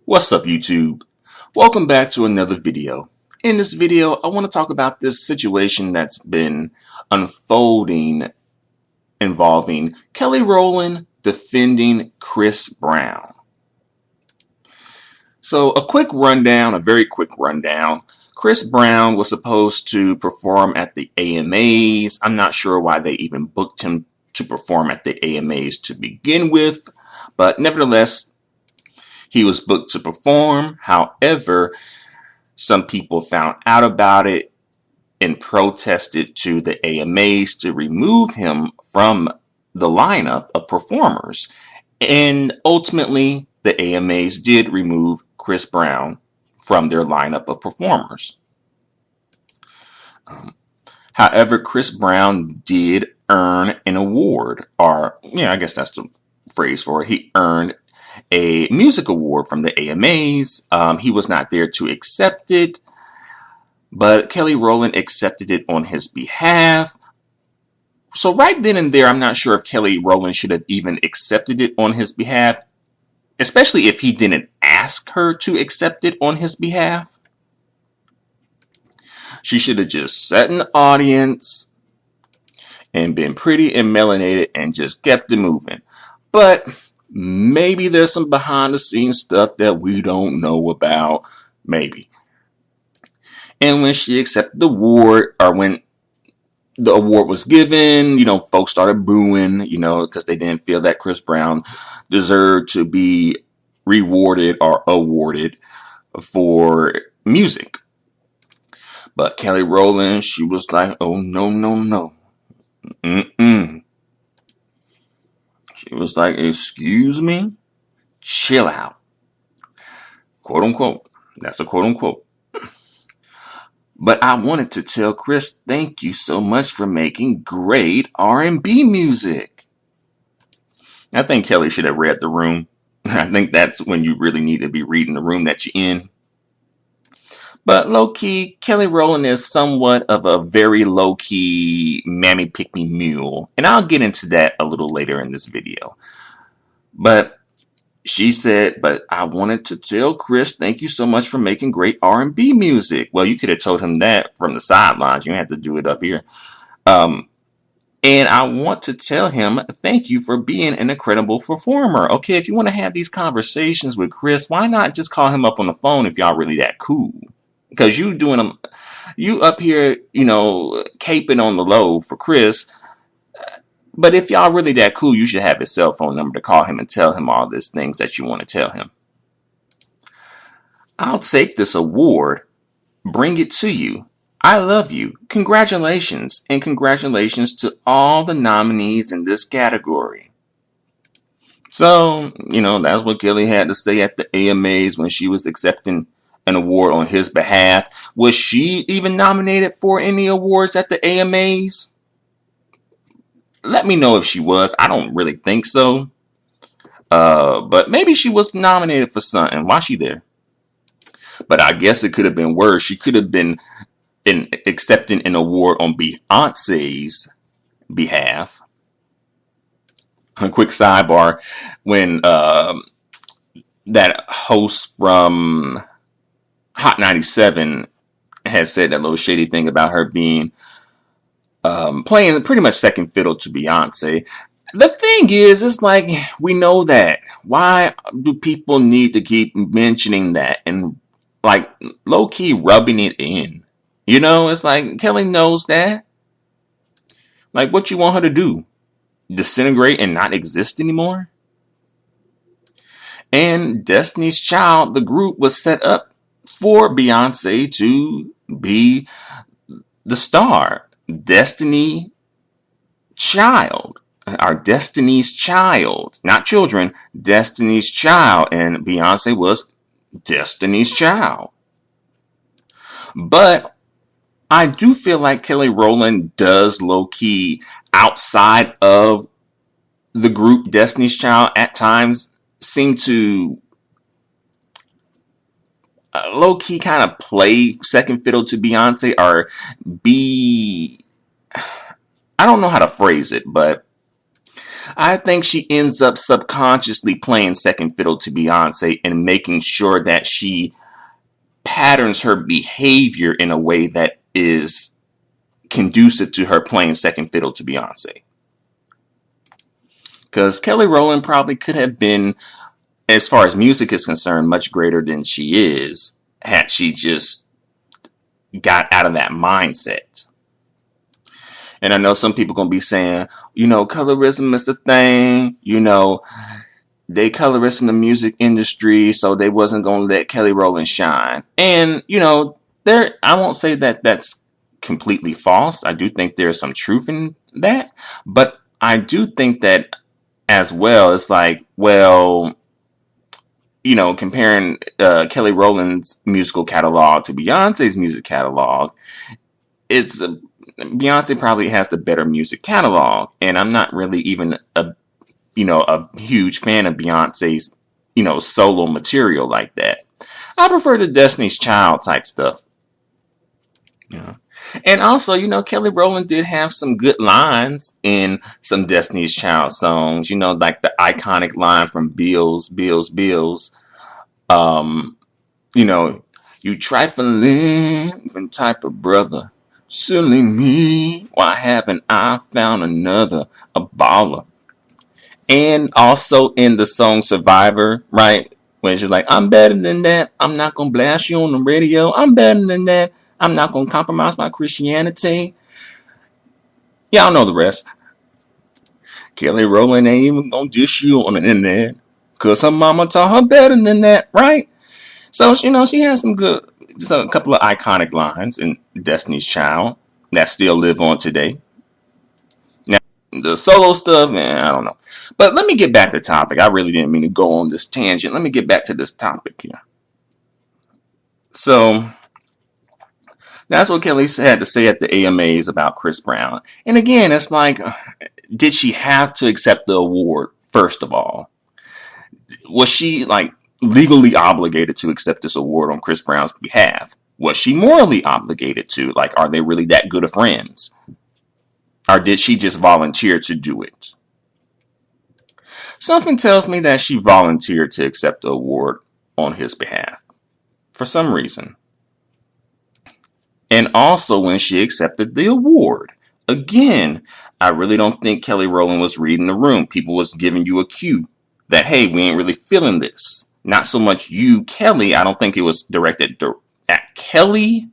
What's up, YouTube? Welcome back to another video. In this video, I want to talk about this situation that's been unfolding involving Kelly Rowland defending Chris Brown. So a very quick rundown. Chris Brown was supposed to perform at the AMAs. I'm not sure why they even booked him to perform at the AMAs to begin with, but nevertheless, he was booked to perform. However, some people found out about it and protested to the AMAs to remove him from the lineup of performers. And ultimately, the AMAs did remove Chris Brown from their lineup of performers. However, Chris Brown did earn an award, or, I guess that's the phrase for it. He earned a music award from the AMAs. He was not there to accept it, but Kelly Rowland accepted it on his behalf. So right then and there, I'm not sure if Kelly Rowland should have even accepted it on his behalf, especially if he didn't ask her to accept it on his behalf. She should have just sat in the audience and been pretty and melanated and just kept it moving. But maybe there's some behind the scenes stuff that we don't know about. Maybe. And when she accepted the award, or when the award was given, folks started booing, because they didn't feel that Chris Brown deserved to be rewarded or awarded for music. But Kelly Rowland, she was like, oh, no, no, no. She was like, excuse me? Chill out. Quote unquote. That's a quote unquote. But I wanted to tell Chris, thank you so much for making great R&B music. I think Kelly should have read the room. I think that's when you really need to be reading the room that you're in. But low-key, Kelly Rowland is somewhat of a very low-key mammy pick-me mule. And I'll get into that a little later in this video. But she said, but I wanted to tell Chris, thank you so much for making great R&B music. Well, you could have told him that from the sidelines. You don't have to do it up here. And I want to tell him, thank you for being an incredible performer. Okay, if you want to have these conversations with Chris, why not just call him up on the phone if y'all really that cool? Because you up here, caping on the low for Chris. But if y'all really that cool, you should have his cell phone number to call him and tell him all these things that you want to tell him. I'll take this award, bring it to you. I love you. Congratulations, and congratulations to all the nominees in this category. So, that's what Kelly had to say at the AMAs when she was accepting an award on his behalf. Was she even nominated for any awards at the AMAs? Let me know if she was. I don't really think so. But maybe she was nominated for something. Why is she there? But I guess it could have been worse. She could have been accepting an award on Beyonce's behalf. A quick sidebar. When that host from Hot 97 has said that little shady thing about her being playing pretty much second fiddle to Beyonce. The thing is, it's like, we know that. Why do people need to keep mentioning that and like low-key rubbing it in? It's like Kelly knows that. Like, what you want her to do? Disintegrate and not exist anymore? And Destiny's Child, the group, was set up for Beyonce to be the star. Destiny Child. Our Destiny's Child. Not children. Destiny's Child. And Beyonce was Destiny's Child. But I do feel like Kelly Rowland does low-key, outside of the group Destiny's Child, at times seem to low-key kind of play second fiddle to Beyonce, or be, I don't know how to phrase it, but I think she ends up subconsciously playing second fiddle to Beyonce and making sure that she patterns her behavior in a way that is conducive to her playing second fiddle to Beyonce. Because Kelly Rowland probably could have been, as far as music is concerned, much greater than she is had she just got out of that mindset. And I know some people going to be saying, colorism is the thing, they colorists in the music industry, so they wasn't going to let Kelly Rowland shine. And, I won't say that that's completely false. I do think there's some truth in that. But I do think that as well, it's like, well, comparing Kelly Rowland's musical catalog to Beyonce's music catalog, Beyonce probably has the better music catalog. And I'm not really even a huge fan of Beyonce's, solo material like that. I prefer the Destiny's Child type stuff. Yeah. And also, Kelly Rowland did have some good lines in some Destiny's Child songs, like the iconic line from Bills, Bills, Bills. You trifling type of brother, silly me, why haven't I found another, a baller? And also in the song Survivor, right? When she's like, I'm better than that. I'm not going to blast you on the radio. I'm better than that. I'm not going to compromise my Christianity. Y'all know the rest. Kelly Rowland ain't even going to dish you on the internet. Because her mama taught her better than that, right? So, she has just a couple of iconic lines in Destiny's Child that still live on today. The solo stuff, man, I don't know. But let me get back to the topic. I really didn't mean to go on this tangent. Let me get back to this topic here. So, that's what Kelly had to say at the AMAs about Chris Brown. And again, it's like, did she have to accept the award, first of all? Was she, legally obligated to accept this award on Chris Brown's behalf? Was she morally obligated to? Are they really that good of friends? Or did she just volunteer to do it? Something tells me that she volunteered to accept the award on his behalf. For some reason. And also when she accepted the award. Again, I really don't think Kelly Rowland was reading the room. People was giving you a cue that, hey, we ain't really feeling this. Not so much you, Kelly. I don't think it was directed at Kelly,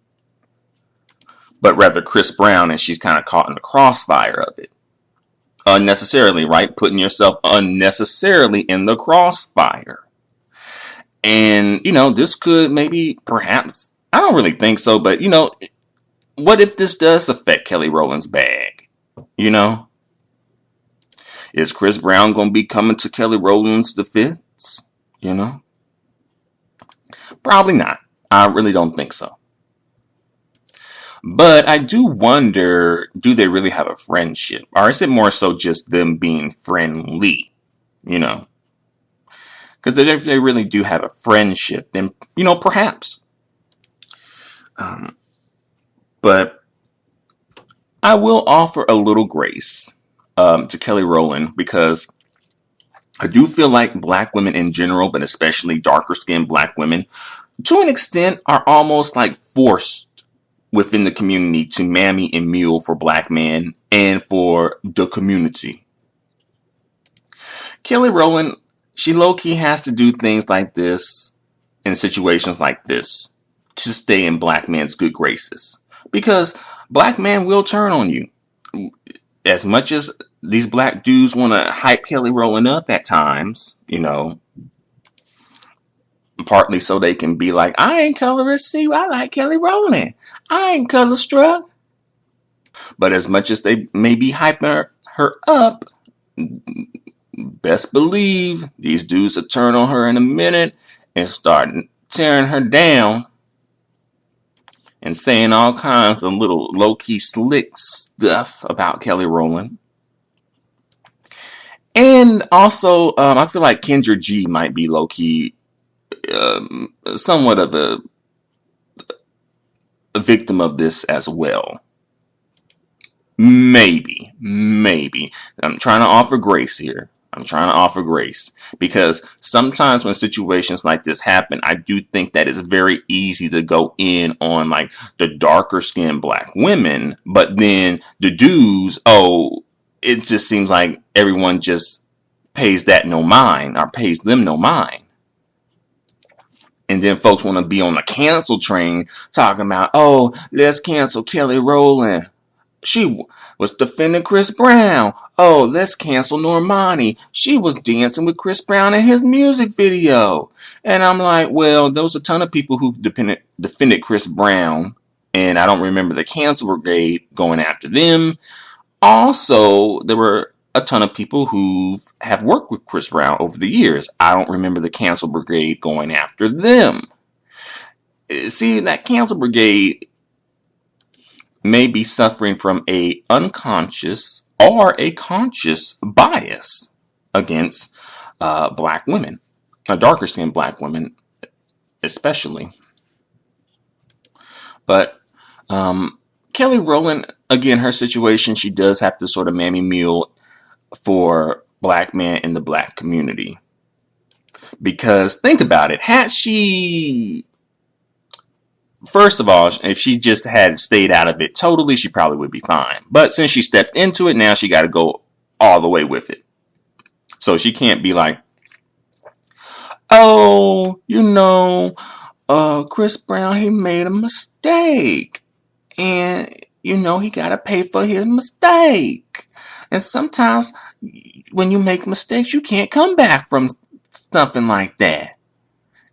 but rather Chris Brown, and she's kind of caught in the crossfire of it. Unnecessarily, right? Putting yourself unnecessarily in the crossfire. And, this could maybe, perhaps, I don't really think so, but, what if this does affect Kelly Rowland's bag? Is Chris Brown going to be coming to Kelly Rowland's defense? Probably not. I really don't think so. But I do wonder, do they really have a friendship? Or is it more so just them being friendly? Because if they really do have a friendship, then, perhaps. But I will offer a little grace to Kelly Rowland, because I do feel like black women in general, but especially darker skinned black women, to an extent, are almost forced within the community to mammy and mule for black men and for the community. Kelly Rowland, she low-key has to do things like this in situations like this to stay in black men's good graces. Because black men will turn on you. As much as these black dudes want to hype Kelly Rowland up at times, partly so they can be like, I ain't colorist, see, I like Kelly Rowland. I ain't color struck. But as much as they may be hyping her up, best believe these dudes will turn on her in a minute and start tearing her down and saying all kinds of little low-key slick stuff about Kelly Rowland. And also, I feel like Kendra G might be low-key somewhat of a victim of this as well. Maybe. I'm trying to offer grace here. I'm trying to offer grace because sometimes when situations like this happen, I do think that it's very easy to go in on like the darker skinned black women, but then the dudes, oh, it just seems like everyone just pays that no mind or pays them no mind. And then folks want to be on the cancel train talking about, oh, let's cancel Kelly Rowland. She was defending Chris Brown. Oh, let's cancel Normani. She was dancing with Chris Brown in his music video. And I'm like, well, there was a ton of people who defended Chris Brown. And I don't remember the cancel brigade going after them. Also, there were a ton of people who have worked with Chris Brown over the years. I don't remember the cancel brigade going after them. See, that cancel brigade may be suffering from a unconscious or a conscious bias against black women, darker skinned black women especially. But Kelly Rowland, again, her situation, she does have to sort of mammy mule for black men in the black community. Because think about it, had she, first of all, if she just had stayed out of it totally, she probably would be fine. But since she stepped into it, now she got to go all the way with it. So she can't be like, oh, Chris Brown, he made a mistake. And, he got to pay for his mistake. And sometimes when you make mistakes, you can't come back from something like that.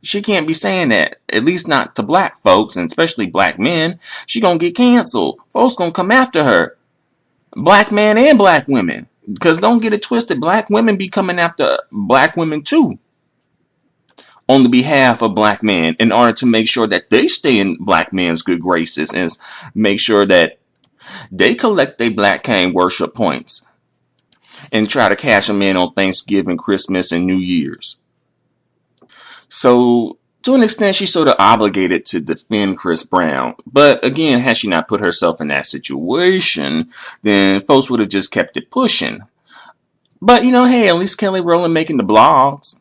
She can't be saying that, at least not to black folks, and especially black men. She gonna get canceled. Folks gonna come after her. Black men and black women. Because don't get it twisted, black women be coming after black women too. On the behalf of black men, in order to make sure that they stay in black men's good graces and make sure that they collect their black cane worship points and try to cash them in on Thanksgiving, Christmas, and New Year's. So, to an extent, she's sort of obligated to defend Chris Brown. But again, had she not put herself in that situation, then folks would have just kept it pushing. But, hey, at least Kelly Rowland making the blogs,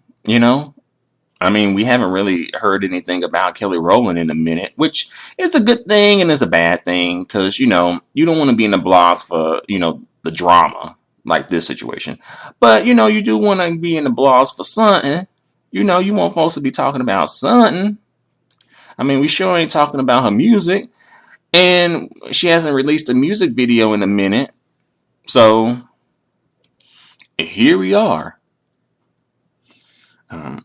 I mean, we haven't really heard anything about Kelly Rowland in a minute, which is a good thing and is a bad thing because, you don't want to be in the blogs for, the drama like this situation. But, you do want to be in the blogs for something. You weren't supposed to be talking about something. I mean, we sure ain't talking about her music. And she hasn't released a music video in a minute. So, here we are. And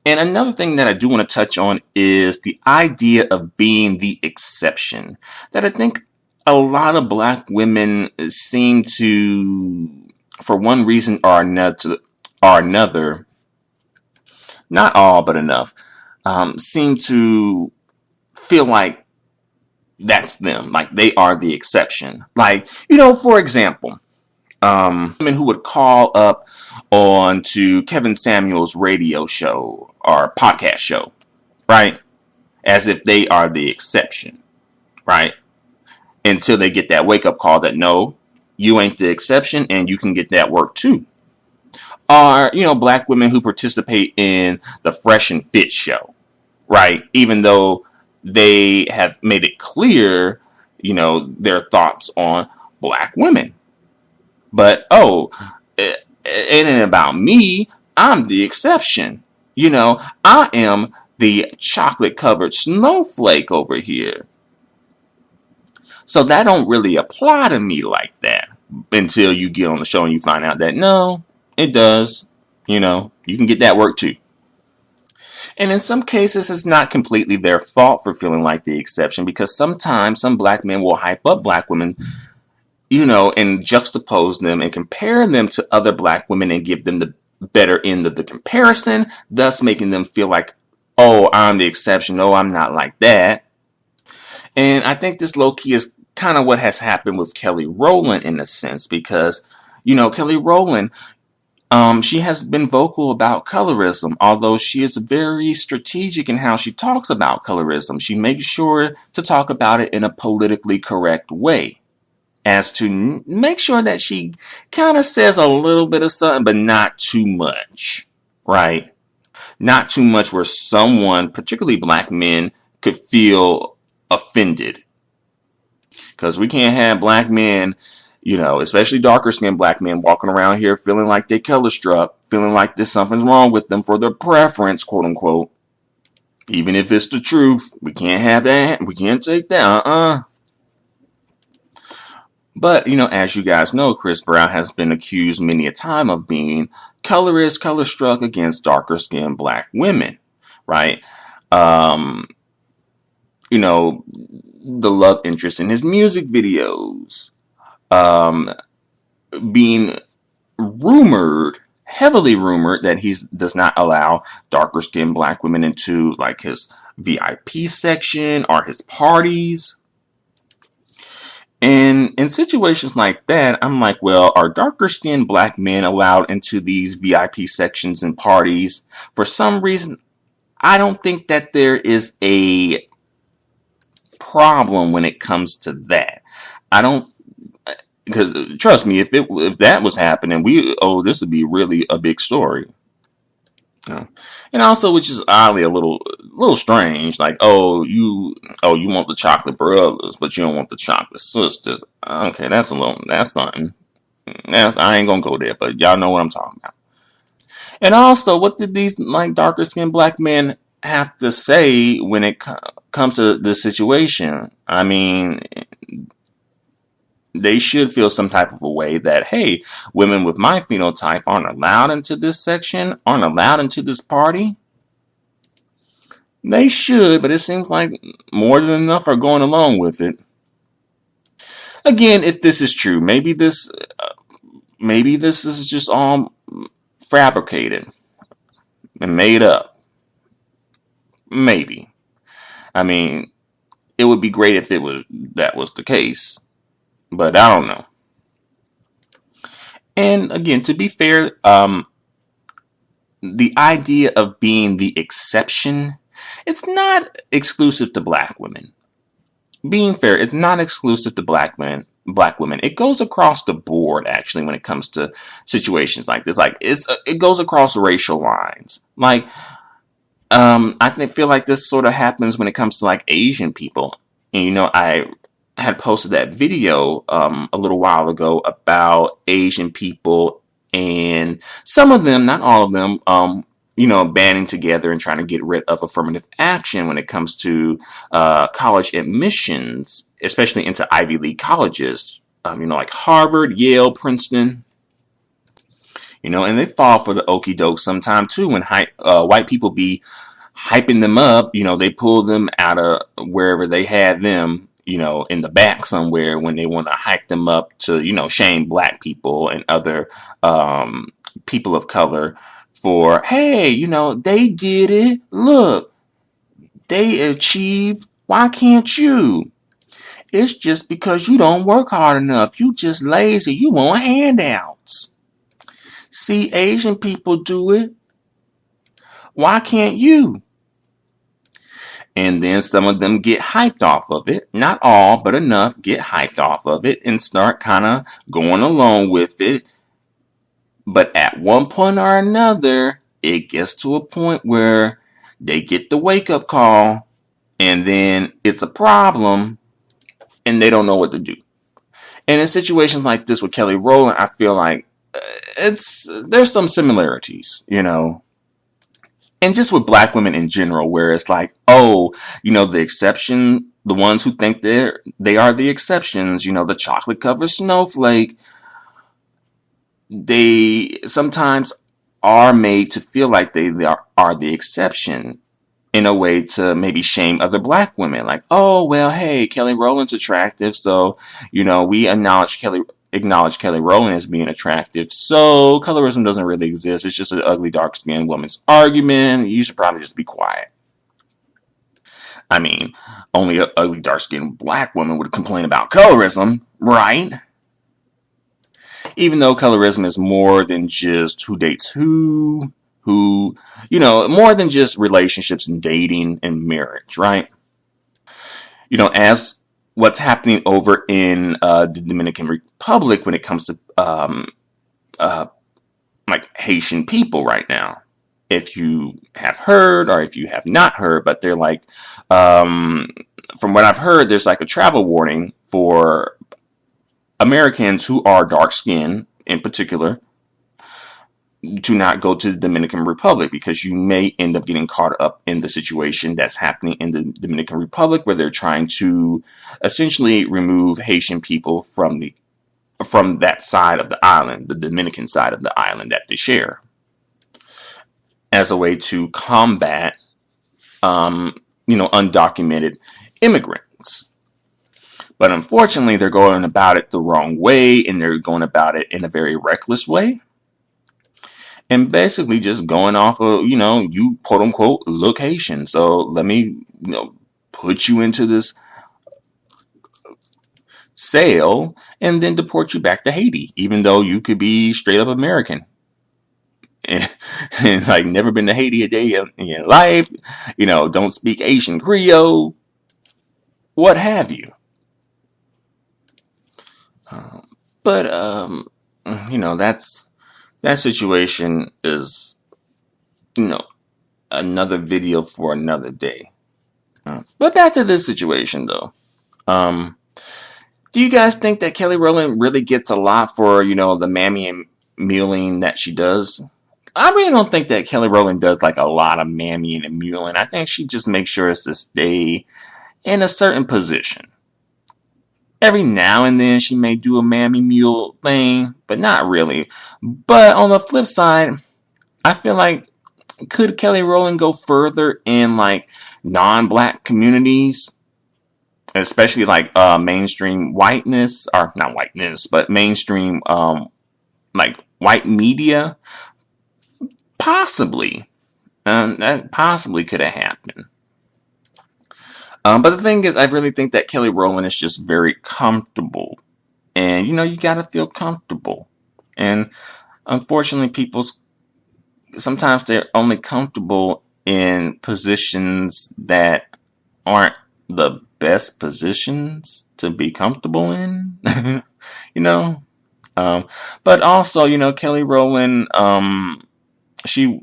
another thing that I do want to touch on is the idea of being the exception. That I think a lot of black women seem to, for one reason or another, not all, but enough, seem to feel like that's them. Like they are the exception. Like, for example, women who would call up on to Kevin Samuels' radio show or podcast show, right? As if they are the exception, right? Until they get that wake-up call that, no, you ain't the exception and you can get that work too. Are, black women who participate in the Fresh and Fit show, right? Even though they have made it clear, their thoughts on black women. But, it ain't about me. I'm the exception. I am the chocolate-covered snowflake over here. So that don't really apply to me like that until you get on the show and you find out that, no, it does. You can get that work too. And in some cases, it's not completely their fault for feeling like the exception because sometimes some black men will hype up black women, and juxtapose them and compare them to other black women and give them the better end of the comparison, thus making them feel like, oh, I'm the exception. No, I'm not like that. And I think this low-key is kind of what has happened with Kelly Rowland in a sense because, Kelly Rowland, she has been vocal about colorism, although she is very strategic in how she talks about colorism. She makes sure to talk about it in a politically correct way. as to make sure that she kind of says a little bit of something, but not too much, right? Not too much where someone, particularly black men, could feel offended. Because we can't have black men, especially darker skinned black men, walking around here feeling like they color struck, feeling like there's something's wrong with them for their preference, quote unquote. Even if it's the truth, we can't have that. We can't take that. But, as you guys know, Chris Brown has been accused many a time of being colorist, color struck against darker skinned black women, right? Um, the love interest in his music videos, being heavily rumored that he does not allow darker skinned black women into like his VIP section or his parties. And in situations like that, I'm like, well, are darker skinned black men allowed into these VIP sections and parties? For some reason, I don't think that there is a problem when it comes to that. I don't, because trust me, if that was happening, this would be really a big story. And also, which is oddly a little strange, like, you want the chocolate brothers, but you don't want the chocolate sisters. Okay, that's something. I ain't gonna go there, but y'all know what I'm talking about. And also, what did these like darker skinned black men have to say when it comes to this situation? I mean, they should feel some type of a way that, hey, women with my phenotype aren't allowed into this section, aren't allowed into this party. They should, but it seems like more than enough are going along with it. Again, if this is true, maybe this is just all fabricated and made up. Maybe. I mean, it would be great if that was the case, but I don't know. And again, to be fair, the idea of being the exception, it's not exclusive to black women. Being fair, it's not exclusive to black women. It goes across the board, actually, when it comes to situations like this. Like it goes across racial lines. Like, I feel like this sort of happens when it comes to like Asian people. And I had posted that video a little while ago about Asian people, and some of them, not all of them, banding together and trying to get rid of affirmative action when it comes to college admissions, especially into Ivy League colleges, like Harvard, Yale, Princeton. And they fall for the okie doke sometime too when white people be hyping them up. They pull them out of wherever they had them, in the back somewhere when they want to hype them up to, shame black people and other people of color for, hey, they did it. Look, they achieved. Why can't you? It's just because you don't work hard enough. You just lazy. You want handouts. See, Asian people do it. Why can't you? And then some of them get hyped off of it. Not all, but enough get hyped off of it and start kind of going along with it. But at one point or another, it gets to a point where they get the wake-up call, and then it's a problem, and they don't know what to do. And in situations like this with Kelly Rowland, I feel like there's some similarities, And just with black women in general, where it's like, the exception, the ones who think they are the exceptions, the chocolate covered snowflake, they sometimes are made to feel like they are the exception in a way to maybe shame other black women. Like, oh, well, hey, Kelly Rowland's attractive, so, we acknowledge Kelly Rowland as being attractive, so colorism doesn't really exist. It's just an ugly, dark-skinned woman's argument. You should probably just be quiet. I mean, only an ugly, dark-skinned black woman would complain about colorism, right? Even though colorism is more than just who dates who, more than just relationships and dating and marriage, right? As what's happening over in the Dominican Republic when it comes to uh, like Haitian people right now. If you have heard or if you have not heard, but they're like, from what I've heard, there's like a travel warning for Americans who are dark skinned in particular to not go to the Dominican Republic because you may end up getting caught up in the situation that's happening in the Dominican Republic where they're trying to essentially remove Haitian people from that side of the island, the Dominican side of the island that they share, as a way to combat, undocumented immigrants. But unfortunately, they're going about it the wrong way, and they're going about it in a very reckless way. And basically just going off of, you quote unquote location. So let me, put you into this sail and then deport you back to Haiti, even though you could be straight up American. And like never been to Haiti a day in your life, don't speak Asian Creole, what have you. But that situation is, another video for another day. But back to this situation though. Do you guys think that Kelly Rowland really gets a lot for, the mammy and muling that she does? I really don't think that Kelly Rowland does like a lot of mammying and muling. I think she just makes sure to stay in a certain position. Every now and then she may do a mammy mule thing, but not really. But on the flip side, I feel like could Kelly Rowland go further in like non-black communities, especially like mainstream whiteness, or not whiteness, but mainstream like white media? Possibly. That possibly could have happened. But the thing is, I really think that Kelly Rowland is just very comfortable. And, you got to feel comfortable. And unfortunately, sometimes they're only comfortable in positions that aren't the best positions to be comfortable in. But also, Kelly Rowland, she,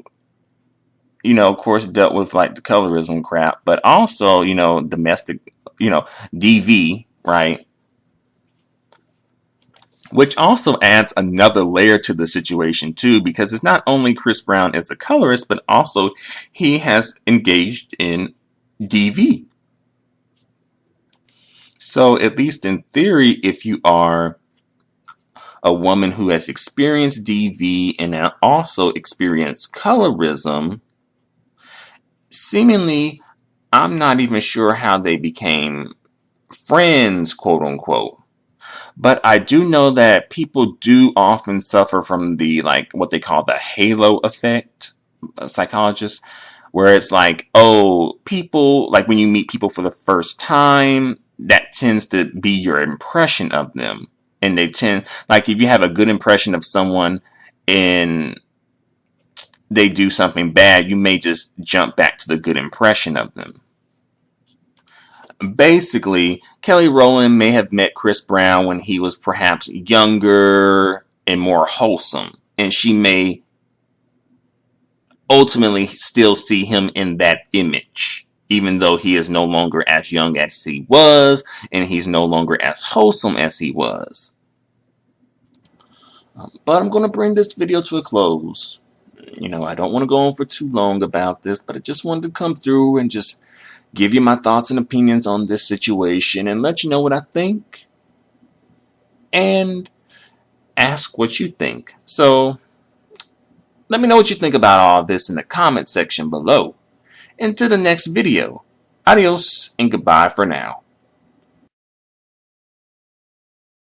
of course, dealt with like the colorism crap, but also, domestic, DV, right? Which also adds another layer to the situation too, because it's not only Chris Brown as a colorist, but also he has engaged in DV. So at least in theory, if you are a woman who has experienced DV and also experienced colorism, seemingly, I'm not even sure how they became friends, quote unquote. But I do know that people do often suffer from the, like, what they call the halo effect, psychologists, where it's like, oh, people, like when you meet people for the first time, that tends to be your impression of them. And they tend, like, if you have a good impression of someone and they do something bad, you may just jump back to the good impression of them. Basically, Kelly Rowland may have met Chris Brown when he was perhaps younger and more wholesome, and she may ultimately still see him in that image, even though he is no longer as young as he was, and he's no longer as wholesome as he was. But I'm going to bring this video to a close. I don't want to go on for too long about this, but I just wanted to come through and just give you my thoughts and opinions on this situation and let you know what I think and ask what you think. So let me know what you think about all of this in the comment section below. Until the next video, adios and goodbye for now.